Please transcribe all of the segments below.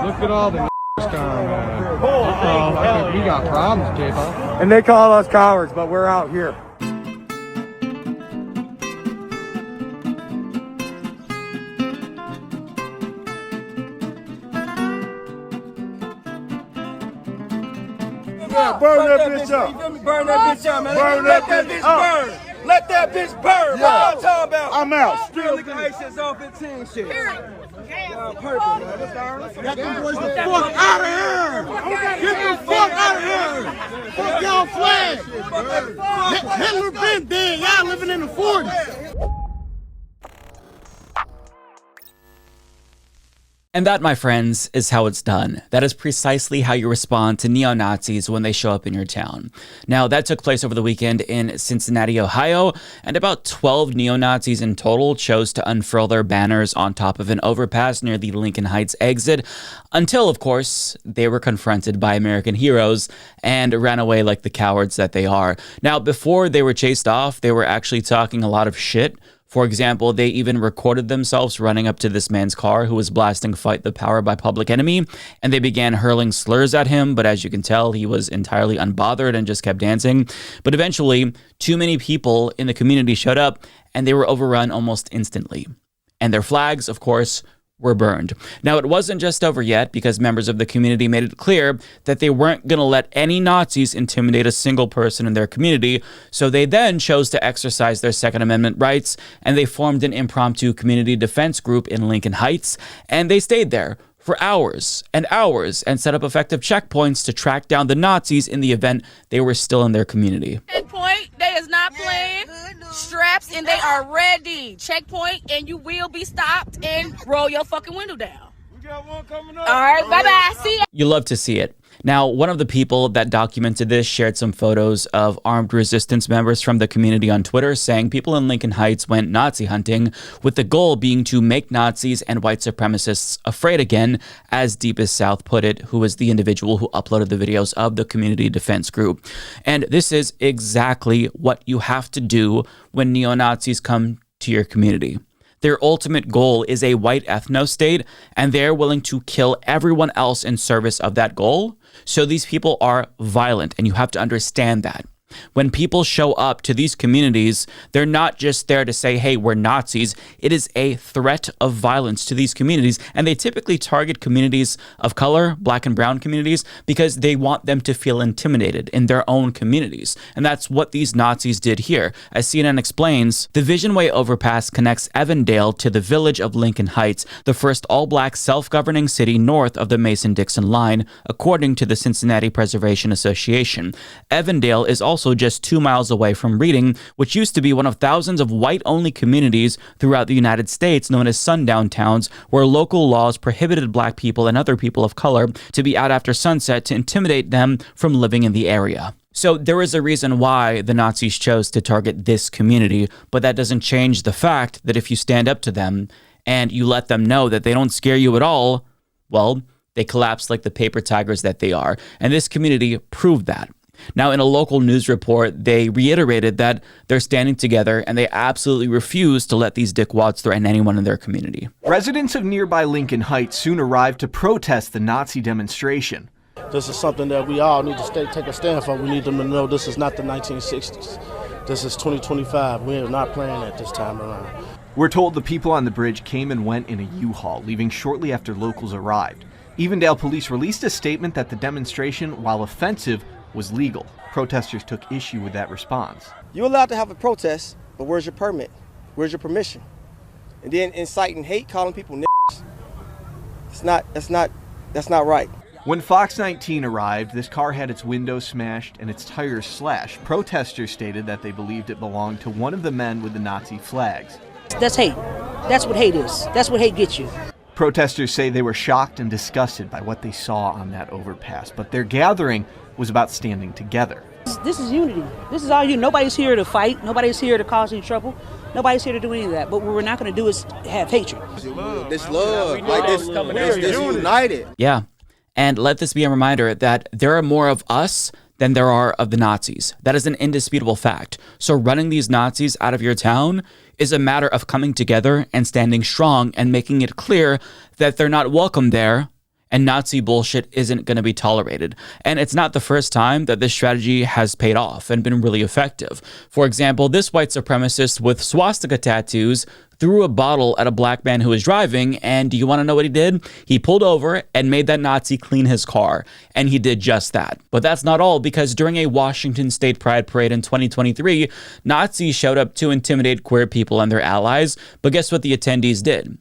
Look at all the coming, man. Uh-oh, I think we got problems, J-Ball. And they call us cowards, but we're out here. Yeah, burn that bitch up. Burn that bitch up, man. Burn Let that that bitch bitch up. burn. Let that bitch burn. Yeah. What y'all talking about? I'm out. Still nigga ice is off 15 shit. Y'all perfect, man. That's all. Get them boys the fuck out of here! Get the fuck out of here! Fuck y'all flag! Hitler been dead. Y'all living in the 40s. And that, my friends, is how it's done. That is precisely how you respond to neo-Nazis when they show up in your town. Now, that took place over the weekend in Cincinnati, Ohio, and about 12 neo-Nazis in total chose to unfurl their banners on top of an overpass near the Lincoln Heights exit, until, of course, they were confronted by American heroes and ran away like the cowards that they are. Now, before they were chased off, they were actually talking a lot of shit. For example, they even recorded themselves running up to this man's car who was blasting Fight the Power by Public Enemy, and they began hurling slurs at him, but as you can tell, he was entirely unbothered and just kept dancing. But eventually, too many people in the community showed up, and they were overrun almost instantly. And their flags, of course, were burned. Now, it wasn't just over yet, because members of the community made it clear that they weren't going to let any Nazis intimidate a single person in their community, so they then chose to exercise their Second Amendment rights, and they formed an impromptu community defense group in Lincoln Heights, and they stayed there for hours and set up effective checkpoints to track down the Nazis in the event they were still in their community. Checkpoint, they is not playing. Straps, and they are ready. Checkpoint, and you will be stopped, and roll your fucking window down. We got one coming up. All right, bye-bye. See ya. You love to see it. Now, one of the people that documented this shared some photos of armed resistance members from the community on Twitter, saying people in Lincoln Heights went Nazi hunting, with the goal being to make Nazis and white supremacists afraid again, as Deepest South put it, who was the individual who uploaded the videos of the community defense group. And this is exactly what you have to do when neo-Nazis come to your community. Their ultimate goal is a white ethno-state, and they're willing to kill everyone else in service of that goal. So these people are violent, and you have to understand that. When people show up to these communities, they're not just there to say, hey, we're Nazis. It is a threat of violence to these communities, and they typically target communities of color, black and brown communities, because they want them to feel intimidated in their own communities. And that's what these Nazis did here. As CNN explains, the Vision Way overpass connects Evandale to the village of Lincoln Heights, the first all-black self-governing city north of the Mason-Dixon line, according to the Cincinnati Preservation Association. Evandale is also just 2 miles away from Reading, which used to be one of thousands of white-only communities throughout the United States known as sundown towns, where local laws prohibited black people and other people of color to be out after sunset to intimidate them from living in the area. So there is a reason why the Nazis chose to target this community, but that doesn't change the fact that if you stand up to them and you let them know that they don't scare you at all, well, they collapse like the paper tigers that they are. And this community proved that. Now, in a local news report, they reiterated that they're standing together and they absolutely refuse to let these dickwads threaten anyone in their community. Residents of nearby Lincoln Heights soon arrived to protest the Nazi demonstration. This is something that we all need to take a stand for. We need them to know this is not the 1960s. This is 2025. We are not playing at this time around. We're told the people on the bridge came and went in a U-Haul, leaving shortly after locals arrived. Evandale police released a statement that the demonstration, while offensive, was legal. Protesters took issue with that response. You're allowed to have a protest, but where's your permit? Where's your permission? And then inciting hate, calling people niggas. That's not right. When Fox 19 arrived, this car had its windows smashed and its tires slashed. Protesters stated that they believed it belonged to one of the men with the Nazi flags. That's hate. That's what hate is. That's what hate gets you. Protesters say they were shocked and disgusted by what they saw on that overpass, but their gathering was about standing together. This is unity. This is all you. Nobody's here to fight. Nobody's here to cause any trouble. Nobody's here to do any of that. But what we're not going to do is have hatred. This love, like this united. Yeah. And let this be a reminder that there are more of us than there are of the Nazis. That is an indisputable fact. So running these Nazis out of your town is a matter of coming together and standing strong and making it clear that they're not welcome there and Nazi bullshit isn't going to be tolerated. And it's not the first time that this strategy has paid off and been really effective. For example, this white supremacist with swastika tattoos threw a bottle at a black man who was driving, and do you want to know what he did? He pulled over and made that Nazi clean his car, and he did just that. But that's not all, because during a Washington State Pride Parade in 2023, Nazis showed up to intimidate queer people and their allies, but guess what the attendees did?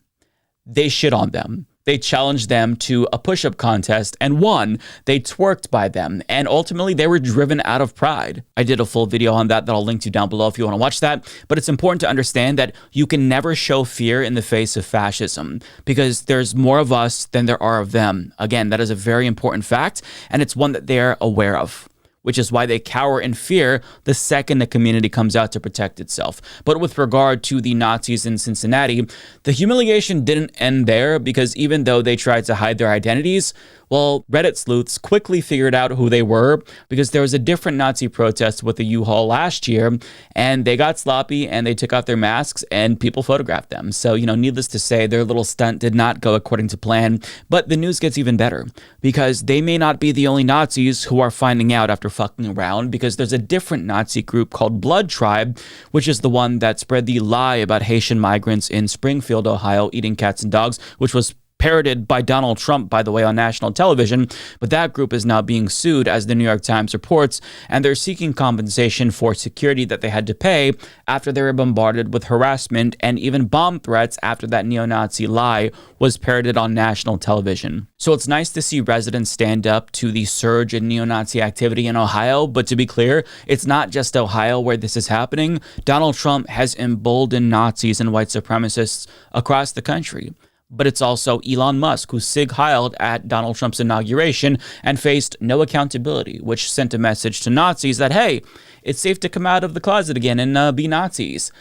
They shit on them. They challenged them to a push-up contest and won. They twerked by them, and ultimately they were driven out of Pride. I did a full video on that I'll link to down below if you want to watch that, but it's important to understand that you can never show fear in the face of fascism, because there's more of us than there are of them. Again, that is a very important fact, and it's one that they're aware of, which is why they cower in fear the second the community comes out to protect itself. But with regard to the Nazis in Cincinnati, the humiliation didn't end there, because even though they tried to hide their identities, well, Reddit sleuths quickly figured out who they were, because there was a different Nazi protest with the U-Haul last year, and they got sloppy and they took off their masks and people photographed them. So, needless to say, their little stunt did not go according to plan. But the news gets even better, because they may not be the only Nazis who are finding out after fucking around, because there's a different Nazi group called Blood Tribe, which is the one that spread the lie about Haitian migrants in Springfield, Ohio, eating cats and dogs, which was parroted by Donald Trump, by the way, on national television. But that group is now being sued, as the New York Times reports, and they're seeking compensation for security that they had to pay after they were bombarded with harassment and even bomb threats after that neo-Nazi lie was parroted on national television. So it's nice to see residents stand up to the surge in neo-Nazi activity in Ohio, but to be clear, it's not just Ohio where this is happening. Donald Trump has emboldened Nazis and white supremacists across the country. But it's also Elon Musk, who sig-heiled at Donald Trump's inauguration and faced no accountability, which sent a message to Nazis that, hey, it's safe to come out of the closet again and be Nazis.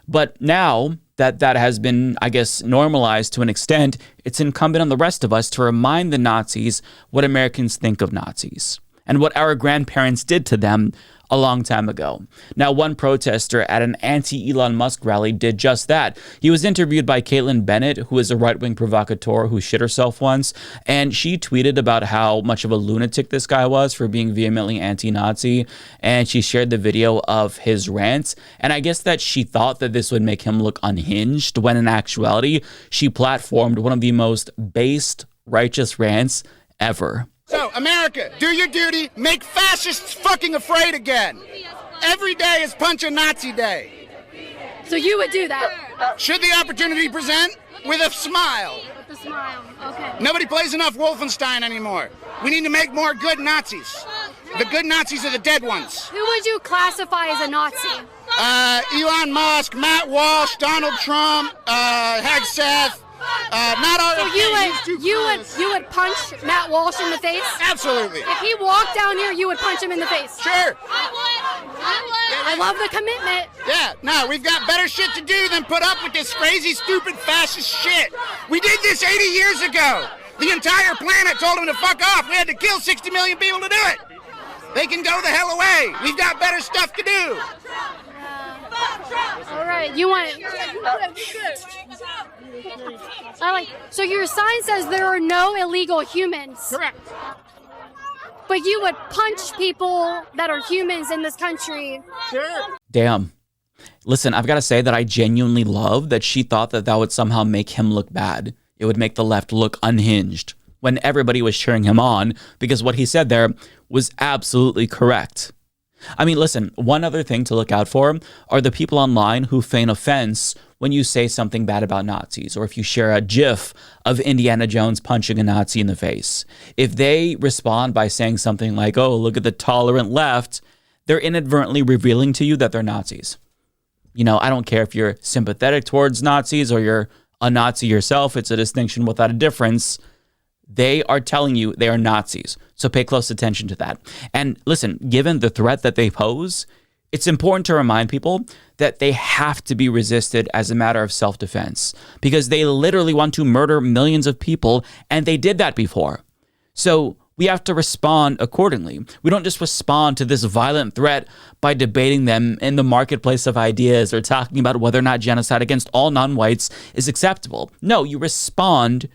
But now that that has been, I guess, normalized to an extent, it's incumbent on the rest of us to remind the Nazis what Americans think of Nazis and what our grandparents did to them a long time ago. Now, one protester at an anti-Elon Musk rally did just that. He was interviewed by Caitlin Bennett, who is a right-wing provocateur who shit herself once, and she tweeted about how much of a lunatic this guy was for being vehemently anti-Nazi, and she shared the video of his rants, and I guess that she thought that this would make him look unhinged, when in actuality, she platformed one of the most based, righteous rants ever. So, America, do your duty. Make fascists fucking afraid again. Every day is Punch a Nazi Day. So you would do that? Should the opportunity present, with a smile. With a smile, okay. Nobody plays enough Wolfenstein anymore. We need to make more good Nazis. The good Nazis are the dead ones. Who would you classify as a Nazi? Elon Musk, Matt Walsh, Donald Trump, Hegseth. Not all. So you would punch Matt Walsh in the face? Absolutely. If he walked down here, you would punch him in the face? Sure. I love the commitment. Yeah, no, we've got better shit to do than put up with this crazy, stupid, fascist shit. We did this 80 years ago. The entire planet told them to fuck off. We had to kill 60 million people to do it. They can go the hell away. We've got better stuff to do. All right, you want it. So your sign says there are no illegal humans. Correct. But you would punch people that are humans in this country. Sure. Damn. Listen, I've got to say that I genuinely love that she thought that that would somehow make him look bad. It would make the left look unhinged when everybody was cheering him on, because what he said there was absolutely correct. I mean, listen, one other thing to look out for are the people online who feign offense when you say something bad about Nazis, or if you share a GIF of Indiana Jones punching a Nazi in the face. If they respond by saying something like, oh, look at the tolerant left, they're inadvertently revealing to you that they're Nazis. I don't care if you're sympathetic towards Nazis or you're a Nazi yourself. It's a distinction without a difference. They are telling you they are Nazis. So pay close attention to that. And listen, given the threat that they pose, it's important to remind people that they have to be resisted as a matter of self-defense, because they literally want to murder millions of people, and they did that before. So we have to respond accordingly. We don't just respond to this violent threat by debating them in the marketplace of ideas or talking about whether or not genocide against all non-whites is acceptable. No, you respond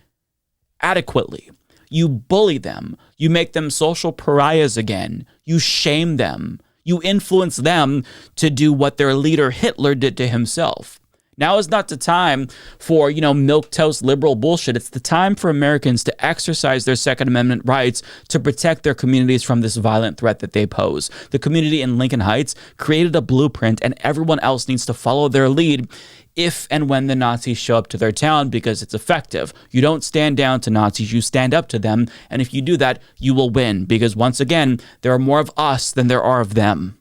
adequately. You bully them. You make them social pariahs again. You shame them. You influence them to do what their leader Hitler did to himself. Now is not the time for, milquetoast liberal bullshit. It's the time for Americans to exercise their Second Amendment rights to protect their communities from this violent threat that they pose. The community in Lincoln Heights created a blueprint, and everyone else needs to follow their lead if and when the Nazis show up to their town, because it's effective. You don't stand down to Nazis, you stand up to them. And if you do that, you will win, because once again, there are more of us than there are of them.